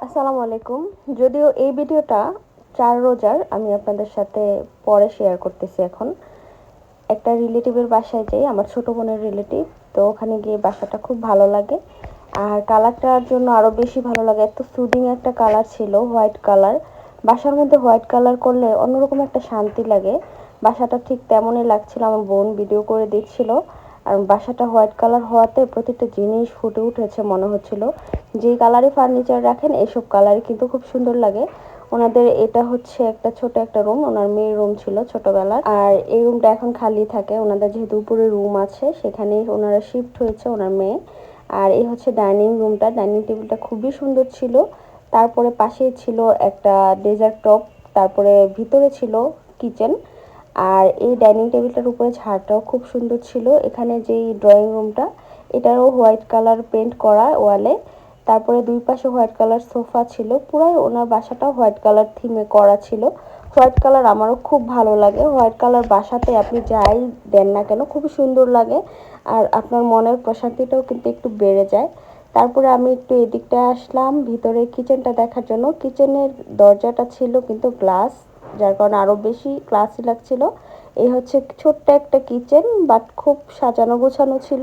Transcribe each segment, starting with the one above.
আসসালামু আলাইকুম। যদিও এই ভিডিওটা 4 রোজার আমি আপনাদের সাথে পরে শেয়ার করতেছি এখন। একটা রিলেটিভের বাসায় যাই, আমার ছোট বোনের রিলেটিভ। তো ওখানে গিয়ে বাসাটা খুব ভালো লাগে। আর কালারটার জন্য আরও বেশি ভালো লাগে, এত সুদিং একটা কালার ছিল, হোয়াইট কালার। বাসার মধ্যে হোয়াইট কালার করলে অন্যরকম একটা শান্তি লাগে। বাসাটা ঠিক তেমনই লাগছিল, আমার বোন ভিডিও করে দিচ্ছিল। আর বাসাটা হোয়াইট কালার হওয়াতে প্রতিটা জিনিস ফুটে উঠেছে, মনে হচ্ছিল যে কালারে ফার্নিচার রাখেন এসব কালারে কিন্তু খুব সুন্দর লাগে। ওনাদের এটা হচ্ছে একটা ছোট একটা রুম, ওনার মেয়ের রুম ছিল ছোটবেলার। আর এই রুমটা এখন খালি থাকে, ওনাদের যেহেতু উপরে রুম আছে সেখানে ওনারা শিফট হয়েছে ওনার মেয়ে। আর এই হচ্ছে ডাইনিং রুমটা, ডাইনিং টেবিলটা খুবই সুন্দর ছিল। তারপরে পাশেই ছিল একটা ডেজার্ট টপ, তারপরে ভিতরে ছিল কিচেন। আর এই ডাইনিং টেবিলটার উপরে ঝাড়টাও খুব সুন্দর ছিল। এখানে যেই ড্রয়িং রুমটা, এটারও হোয়াইট কালার পেন্ট করা ওয়ালে। তারপরে দুই পাশে হোয়াইট কালার সোফা ছিল, পুরাই ওনার বাসাটাও হোয়াইট কালার থিমে করা ছিল। হোয়াইট কালার আমারও খুব ভালো লাগে, হোয়াইট কালার বাসাতে আপনি যাই দেন না কেন খুবই সুন্দর লাগে। আর আপনার মনের প্রশান্তিটাও কিন্তু একটু বেড়ে যায়। তারপরে আমি একটু এদিকটা আসলাম ভিতরে কিচেনটা দেখার জন্য। কিচেনের দরজাটা ছিল কিন্তু গ্লাস, যার কারণে আরও বেশি ক্লাসি লাগছিল। এই হচ্ছে ছোট্ট একটা কিচেন, বাট খুব সাজানো গোছানো ছিল।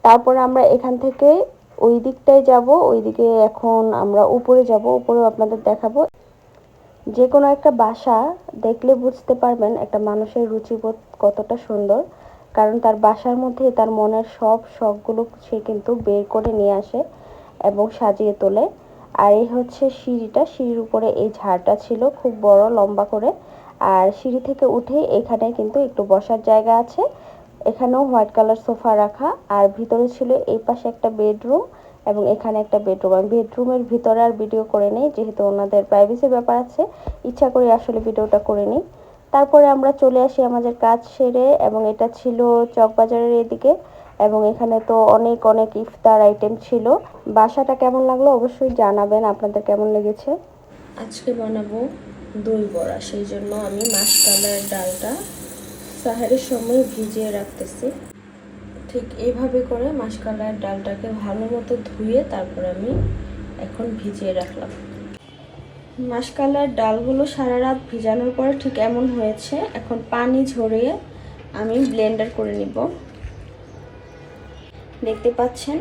তারপরে আমরা এখান থেকে ওই দিকটায় যাব, ওইদিকে এখন আমরা উপরে যাব, উপরেও আপনাদের দেখাবো। যে কোনো একটা বাসা দেখলে বুঝতে পারবেন একটা মানুষের রুচিবোধ কতটা সুন্দর, কারণ তার বাসার মধ্যে তার মনের সব শখগুলো সে কিন্তু বের করে নিয়ে আসে এবং সাজিয়ে তোলে। আর এই হচ্ছে সিঁড়িটা, সিঁড়ির উপরে এই ঝাড়টা ছিল খুব বড় লম্বা করে। আর সিঁড়ি থেকে উঠে এখানে কিন্তু একটু বসার জায়গা আছে, এখানেও হোয়াইট কালার সোফা রাখা। আর ভিতরে ছিল এই পাশে একটা বেডরুম এবং এখানে একটা বেডরুম। আমি বেডরুমের ভিতরে আর ভিডিও করে নিই, যেহেতু ওনাদের প্রাইভেসির ব্যাপার আছে, ইচ্ছা করে আসলে ভিডিওটা করে নিই। তারপরে আমরা চলে আসি আমাদের কাজ সেরে, এবং এটা ছিল চকবাজারের এদিকে। এবং এখানে তো অনেক অনেক ইফতার আইটেম ছিল। বাসাটা কেমন লাগলো অবশ্যই জানাবেন, আপনাদের কেমন লেগেছে। আজকে বানাবো দই বড়া, সেই জন্য আমি মাসকলাইয়ের ডালটা সাহারের সময় ভিজিয়ে রাখতেছি। ঠিক এইভাবে করে মাসকলাইয়ের ডালটাকে ভালো মতো ধুয়ে তারপর আমি এখন ভিজিয়ে রাখলাম। মাসকলাইয়ের ডালগুলো সারা রাত ভিজানোর পরে ঠিক এমন হয়েছে। এখন পানি ঝরিয়ে আমি ব্লেন্ডার করে নিব। দেখতে পাচ্ছেন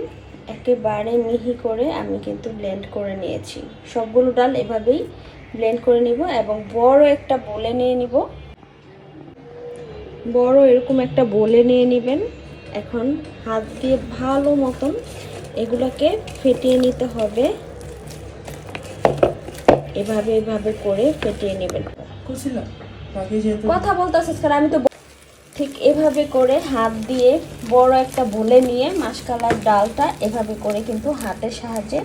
একেবারে মিহি করে আমি কিন্তু ব্লেন্ড করে নিয়েছি। সবগুলো ডাল এভাবেই ব্লেন্ড করে নিব এবং বড় একটা বলে নিয়ে নিব। বড় এরকম একটা বলে নিয়ে নেবেন। এখন হাত দিয়ে ভালো মতন এগুলোকে ফেটিয়ে নিতে হবে। এভাবে এভাবে করে ফেটিয়ে নেবেন। কথা বলতেছিস কারণ আমি তো ঠিক এভাবে করে হাত দিয়ে বড় একটা বলে নিয়ে মাসকলাইয়ের ডালটা এভাবে করে কিন্তু হাতের সাহায্যে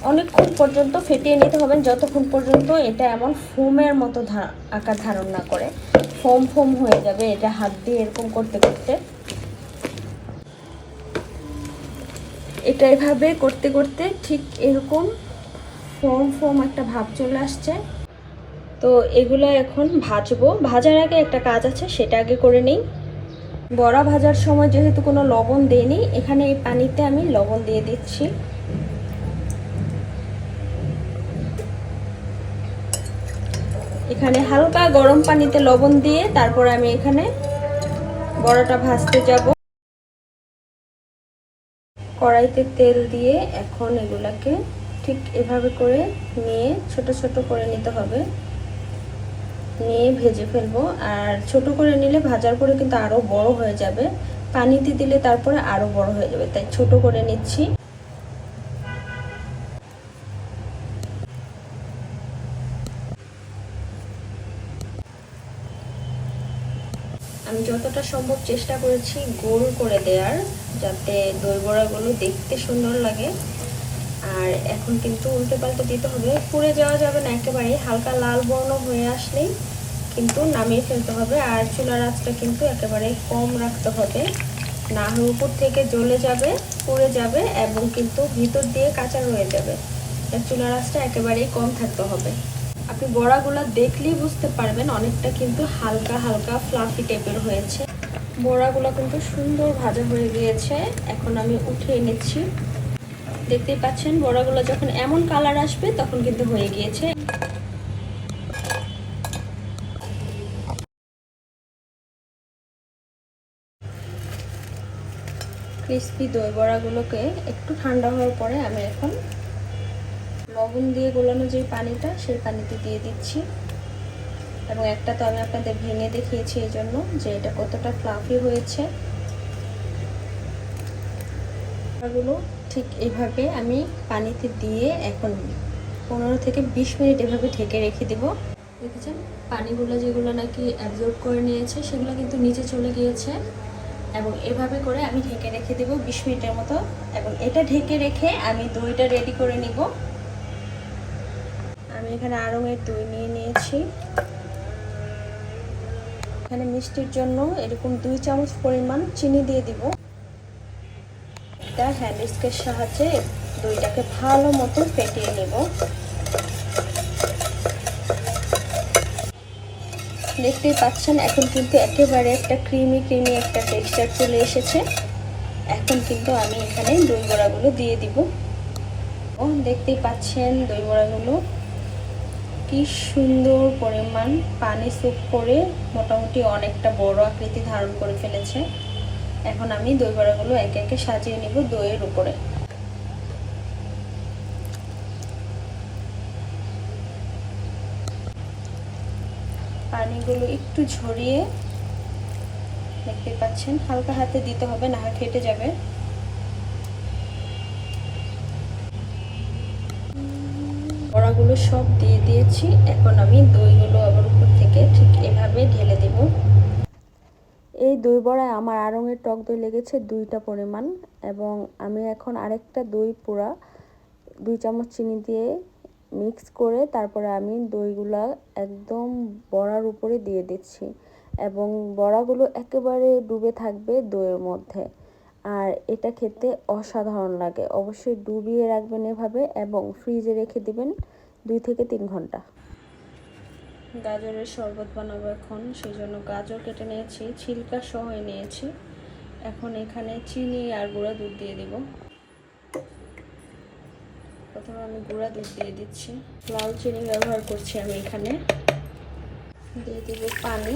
অনেকক্ষণ পর্যন্ত ফেটিয়ে নিতে হবে, যতক্ষণ পর্যন্ত এটা এমন ফোমের মতো আকার ধারণ না করে। ফোম ফোম হয়ে যাবে এটা হাত দিয়ে এরকম করতে করতে। এটা এভাবে করতে করতে ঠিক এরকম ফোম ফোম একটা ভাব চলে আসছে। তো এগুলো এখন ভাজবো। ভাজার আগে একটা কাজ আছে, সেটা আগে করে নিই। বড়া ভাজার সময় যেহেতু কোনো লবণ দেইনি, এখানে এই পানিতে আমি লবণ দিয়ে দিচ্ছি। এখানে হালকা গরম পানিতে লবণ দিয়ে তারপর আমি এখানে বড়াটা ভাজতে যাব। কড়াইতে তেল দিয়ে এখন এগুলাকে ঠিক এভাবে করে নিয়ে ছোট ছোট করে নিতে হবে, নিয়ে ভেজে ফেলবো। আর ছোট করে নিলে ভাজার পরে কিন্তু আরো বড় হয়ে যাবে, পানিতে দিলে তারপরে আরো বড় হয়ে যাবে, তাই ছোট করে নিচ্ছি। আমি যতটা সম্ভব চেষ্টা করেছি গোল করে দেওয়ার, যাতে দই বড়াগুলো দেখতে সুন্দর লাগে। আর এখন কিন্তু উল্টে পাল্টে দিতে হবে, পুড়ে যাওয়া যাবে না একেবারে, হালকা লাল বর্ণ হয়ে আসলেই কিন্তু নামিয়ে ফেলতে হবে। আর চুলার আঁচটা কিন্তু একেবারে কম রাখতে হবে, না হলে উপর থেকে জ্বলে যাবে, পুড়ে যাবে এবং কিন্তু ভিতর দিয়ে কাঁচা রয়ে যাবে। চুলার আঁচটা একেবারেই কম থাকতে হবে। আপনি বড়াগুলো দেখলেই বুঝতে পারবেন অনেকটা কিন্তু হালকা হালকা ফ্লাফি টাইপের হয়েছে। বড়াগুলো কিন্তু সুন্দর ভাজা হয়ে গিয়েছে, এখন আমি উঠিয়ে নিচ্ছি। দেখতেই পাচ্ছেন বড়াগুলো যখন এমন কালার আসবে তখন কিন্তু হয়ে গিয়েছে। ক্রিস্পি দই বড়াগুলোকে একটু ঠান্ডা হওয়ার পরে আমি এখন লবণ দিয়ে গোলানো যে পানিটা সেই পানিতে দিয়ে দিচ্ছি। এবং একটা তো আমি আপনাদের ভেঙে দেখিয়েছি এই জন্য যে এটা কতটা ফ্লাফি হয়েছে। বড়াগুলো ঠিক এইভাবে আমি পানিতে দিয়ে এখন 15 থেকে 20 মিনিট এভাবে ঢেকে রেখে দেব। দেখেছেন পানিগুলো যেগুলো নাকি অ্যাবজর্ব করে নিয়েছে সেগুলো কিন্তু নিচে চলে গিয়েছে। এবং এভাবে করে আমি ঢেকে রেখে দেব 20 মিনিটের মতো। এবং এটা ঢেকে রেখে আমি দইটা রেডি করে নিব। আমি এখানে আড়ংয়ের দই নিয়ে নিয়েছি। এখানে মিষ্টির জন্য এরকম 2 চামচ পরিমাণ চিনি দিয়ে দিব। একটা হ্যান্ড উইস্কের সাহায্যে দইটাকে ভালো মতো ফেটিয়ে নেব। দেখতেই পাচ্ছেন এখন কিন্তু একেবারে একটা ক্রিমি একটা টেক্সচার চলে এসেছে। এখন কিন্তু আমি এখানে দই বড়াগুলো দিয়ে দিব। ও দেখতেই পাচ্ছেন দই বড়াগুলো কি সুন্দর পরিমাণ পানি সুপ করে মোটামুটি অনেকটা বড় আকৃতি ধারণ করে ফেলেছে। এখন আমি দই বড়াগুলো একে একে সাজিয়ে নিব দইয়ের উপরে। পানিগুলো একটু ঝরিয়ে দেখতে পাচ্ছেন হালকা হাতে দিতে হবে, না হয় ফেটে যাবে। বড়াগুলো সব দিয়ে দিয়েছি। এখন আমি দইগুলো আবার উপর থেকে ঠিক এভাবে ঢেলে দেব। এই দই বড়ায় আমার আড়ংয়ের টক দই লেগেছে 2টা পরিমাণ। এবং আমি এখন আরেকটা দই পুরা 2 চামচ চিনি দিয়ে মিক্স করে তারপরে আমি দইগুলা একদম বড়ার উপরে দিয়ে দিচ্ছি। এবং বড়াগুলো একেবারে ডুবে থাকবে দইয়ের মধ্যে। আর এটা খেতে অসাধারণ লাগে। অবশ্যই ডুবিয়ে রাখবেন এভাবে এবং ফ্রিজে রেখে দিবেন 2 থেকে 3 ঘন্টা। গাজরের শরবত বানাবো এখন, সেই জন্য গাজর কেটে নিয়েছি, ছিলকা সহ নিয়েছি। এখন এখানে চিনি আর গুঁড়া দুধ দিয়ে দিব। প্রথমে আমি গুঁড়া দুধ দিয়ে দিচ্ছি। লাল চিনি ব্যবহার করছি আমি এখানে। দিয়ে দিব পানি।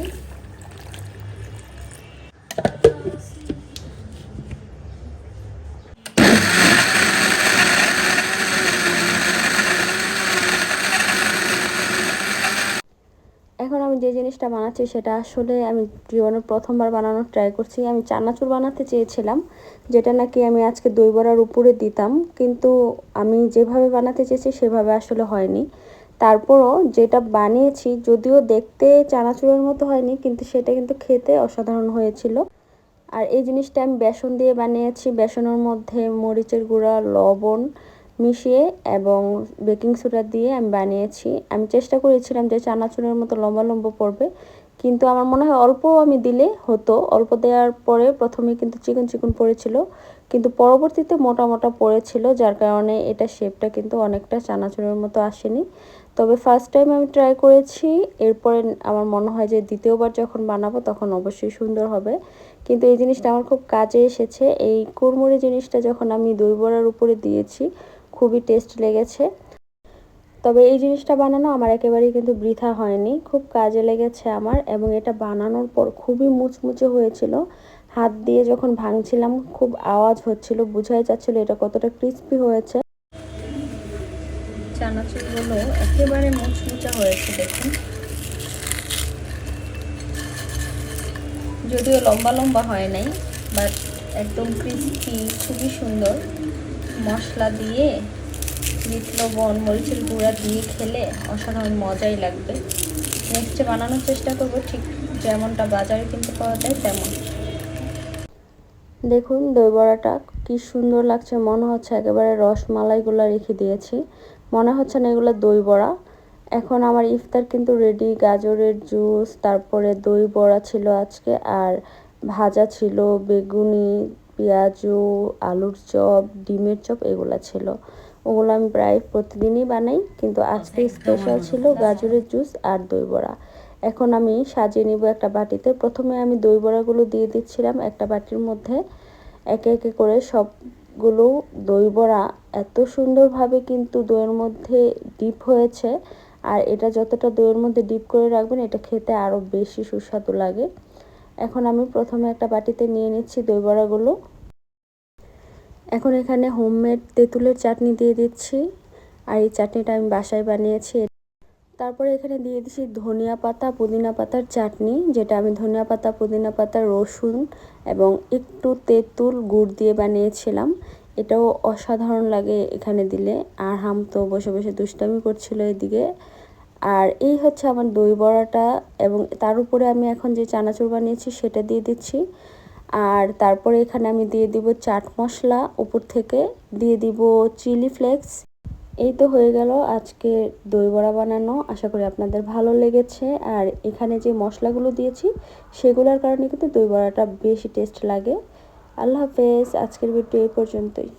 এখন আমি যে জিনিসটা বানাচ্ছি সেটা আসলে আমি জীবনে প্রথমবার বানানোর ট্রাই করছি। আমি চানাচুর বানাতে চেয়েছিলাম, যেটা নাকি আমি আজকে দই বড়ার উপরে দিতাম, কিন্তু আমি যেভাবে বানাতে চেয়েছি সেভাবে আসলে হয়নি। তারপরও যেটা বানিয়েছি যদিও দেখতে চানাচুরের মতো হয়নি, কিন্তু সেটা কিন্তু খেতে অসাধারণ হয়েছিল। আর এই জিনিসটা আমি বেসন দিয়ে বানিয়েছি। বেসনের মধ্যে মরিচের গুঁড়া, লবণ মিশিয়ে এবং বেকিং সোডা দিয়ে আমি বানিয়েছি। আমি চেষ্টা করেছিলাম যে চানাচুরের মতো লম্বা লম্বা পড়বে, কিন্তু আমার মনে হয় অল্প আমি দিলে হতো। অল্প দেওয়ার পরে প্রথমে কিন্তু চিকন চিকন পড়েছিল, কিন্তু পরবর্তীতে মোটা মোটা পড়েছিল, যার কারণে এটা শেপটা কিন্তু অনেকটা চানাচুরের মতো আসেনি। তবে ফার্স্ট টাইম আমি ট্রাই করেছি, এরপরে আমার মনে হয় যে দ্বিতীয়বার যখন বানাবো তখন অবশ্যই সুন্দর হবে। কিন্তু এই জিনিসটা আমার খুব কাজে এসেছে। এই কুড়মুড়ি জিনিসটা যখন আমি দই বড়ার উপরে দিয়েছি খুবই টেস্ট লেগেছে। তবে এই জিনিসটা বানানো আমার একেবারেই কিন্তু বৃথা হয়নি, খুব কাজে লেগেছে আমার। এবং এটা বানানোর পর খুবই মুচমুচে হয়েছিল। হাত দিয়ে যখন ভাঙছিলাম খুব আওয়াজ হচ্ছিল, বোঝাই যাচ্ছিল এটা কতটা ক্রিস্পি হয়েছে। চানাচুরগুলো একেবারে মুচমুচে হয়েছে দেখুন। যদিও লম্বা লম্বা হয় নাই, বাট একদম ক্রিস্পি, খুবই সুন্দর। মশলা দিয়ে বিট লবণ মরিচের গুঁড়া দিয়ে খেলে অসাধারণ মজাই লাগবে। নেক্সটে বানানোর চেষ্টা করবো ঠিক যেমনটা বাজারে কিনতে পাওয়া যায় তেমন। দেখুন দই বড়াটা কি সুন্দর লাগছে, মনে হচ্ছে একেবারে রসমালাইগুলো রেখে দিয়েছি, মনে হচ্ছে না এগুলো দই বড়া। এখন আমার ইফতার কিন্তু রেডি। গাজরের জুস, তারপরে দই বড়া ছিল আজকে, আর ভাজা ছিল, বেগুনি, পেঁয়াজু, আলুর চপ, ডিমের চপ, এগুলো ছিল। ওগুলো আমি প্রায় প্রতিদিনই বানাই, কিন্তু আজকে স্পেশাল ছিল গাজরের জুস আর দই বড়া। এখন আমি সাজিয়ে নিব একটা বাটিতে। প্রথমে আমি দই বড়াগুলো দিয়ে দিচ্ছিলাম একটা বাটির মধ্যে, একে একে করে সব সবগুলো দই বড়া এত সুন্দরভাবে কিন্তু দইয়ের মধ্যে ডিপ হয়েছে। আর এটা যতটা দইয়ের মধ্যে ডিপ করে রাখবেন এটা খেতে আরও বেশি সুস্বাদু লাগে। এখন আমি প্রথমে একটা বাটিতে নিয়ে নিচ্ছি দই বড়াগুলো। এখন এখানে হোমমেড তেঁতুলের চাটনি দিয়ে দিচ্ছি। আর এই চাটনিটা আমি বাসায় বানিয়েছি। তারপরে এখানে দিয়ে দিচ্ছি ধনিয়া পাতা পুদিনা পাতার চাটনি, যেটা আমি ধনিয়া পাতা পুদিনা পাতা রসুন এবং একটু তেঁতুল গুড় দিয়ে বানিয়েছিলাম। এটাও অসাধারণ লাগে এখানে দিলে। আর হাম তো বসে বসে দুষ্টামি করছিল এদিকে। আর এই হচ্ছে আমার দই বড়াটা, এবং তার উপরে আমি এখন যে চানাচুর বানিয়েছি সেটা দিয়ে দিচ্ছি। আর তারপরে এখানে আমি দিয়ে দিব চাট মশলা, উপর থেকে দিয়ে দিব চিলি ফ্লেক্স। এই তো হয়ে গেল আজকে দই বড়া বানানো। আশা করি আপনাদের ভালো লেগেছে। আর এখানে যে মশলাগুলো দিয়েছি সেগুলোর কারণে কিন্তু দই বড়াটা বেশি টেস্ট লাগে। আল্লাহ হাফেজ। আজকের ভিডিও এই পর্যন্তই।